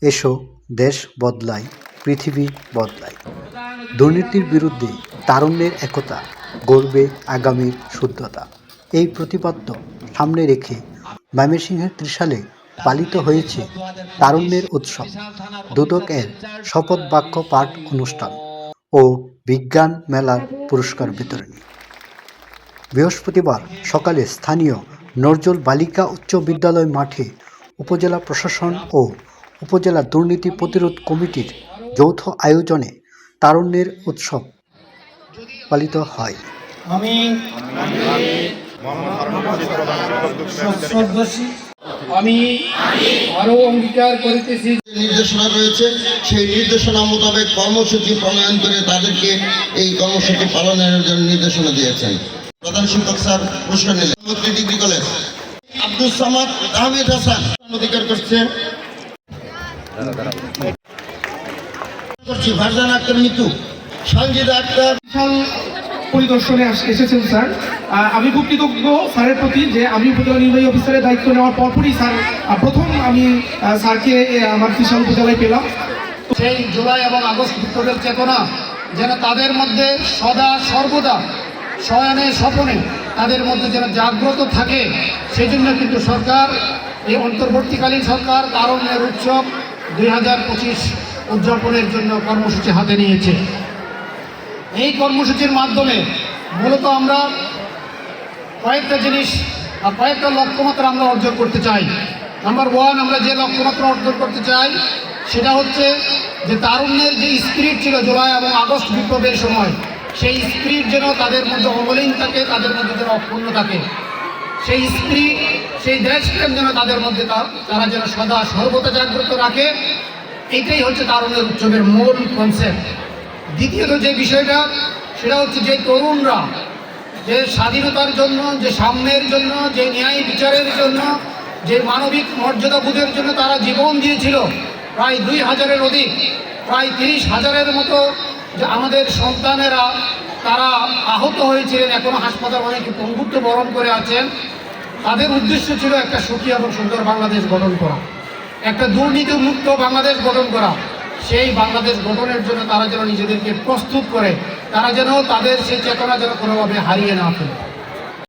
এসো দেশ বদলাই, পৃথিবী বদলাই। দুর্নীতির বিরুদ্ধে তারুণ্যের একতা, গড়বে আগামীর শুদ্ধতা। এই প্রতিপাদ্য সামনে রেখে ময়মনসিংহের ত্রিশালে পালিত হয়েছে তারুণ্যের উৎসব, দুদক-এর শপথ বাক্য পাঠ অনুষ্ঠান ও বিজ্ঞান মেলার পুরস্কার বিতরণী। বৃহস্পতিবার সকালে স্থানীয় নজরুল বালিকা উচ্চ বিদ্যালয় মাঠে উপজেলা প্রশাসন ও উপজেলা দুর্নীতি প্রতিরোধ কমিটির যৌথ আয়োজনে তারুণ্যের উৎসব পালিত হয়। আমি আরো অঙ্গীকার করিতেছি, নির্দেশনা রয়েছে সেই নির্দেশনা মোতাবেক কর্মসূচি প্রণয়ন করে তাদেরকে এই কর্মসূচি পালনের জন্য নির্দেশনা দিয়েছেন। প্রধান শিক্ষক স্যার পুরস্কার নিলেন ডিগ্রি কলেজ আব্দুল সামাদ আহমেদ হাসান অধিকার করছে ফারজানা আক্তার মিতু, সঞ্জিদা আক্তার পরিদর্শনে এসেছেন স্যার। আমি খুব কৃতজ্ঞ স্যারের প্রতি যে আমি উপজেলা নির্বাহী অফিসারের দায়িত্ব নেওয়ার পরপরই স্যার প্রথম আমি স্যারকে আমার ত্রিশাল উপজেলায় পেলাম। সেই জুলাই এবং আগস্ট বিপ্লবের চেতনা যেন তাদের মধ্যে সদা সর্বদা শয়নে স্বপনে তাদের মধ্যে যেন জাগ্রত থাকে, সেই জন্য কিন্তু সরকার এই অন্তর্বর্তীকালীন সরকার তারুণ্যের উৎসব 2025 উদযাপনের জন্য কর্মসূচি হাতে নিয়েছে। এই কর্মসূচির মাধ্যমে মূলত আমরা কয়েকটা জিনিস বা কয়েকটা লক্ষ্যমাত্রা আমরা অর্জন করতে চাই। নাম্বার 1, আমরা যে লক্ষ্যমাত্রা অর্জন করতে চাই সেটা হচ্ছে যে তারুণ্যের যে স্পিরিট ছিল জুলাই এবং আগস্ট বিপ্লবের সময়, সেই স্পিরিট যেন তাদের মধ্যে অমলিন থাকে, তাদের মধ্যে যেন অক্ষুণ্ণ থাকে। সেই স্পিরিট, সেই দেশপ্রেম যেন তাদের মধ্যে তারা যেন সদা সর্বদা জাগ্রত রাখে। এইটাই হচ্ছে তারুণ্যের উৎসবের মূল কনসেপ্ট। দ্বিতীয়ত যে বিষয়টা সেটা হচ্ছে যে তরুণরা যে স্বাধীনতার জন্য, যে সাম্যের জন্য, যে ন্যায় বিচারের জন্য, যে মানবিক মর্যাদাবোধের জন্য তারা জীবন দিয়েছিল, প্রায় 2000-এর অধিক, প্রায় 30,000-এর মতো যে আমাদের সন্তানেরা তারা আহত হয়েছিলেন, এখনও হাসপাতাল অনেকে পঙ্গুত্ব বরণ করে আছেন। তাদের উদ্দেশ্য ছিল একটা সুখী এবং সুন্দর বাংলাদেশ গঠন করা, একটা দুর্নীতিমুক্ত বাংলাদেশ গঠন করা। সেই বাংলাদেশ গঠনের জন্য তারা যেন নিজেদেরকে প্রস্তুত করে, তারা যেন তাদের সেই চেতনা যেন কোনোভাবে হারিয়ে না ফেলে।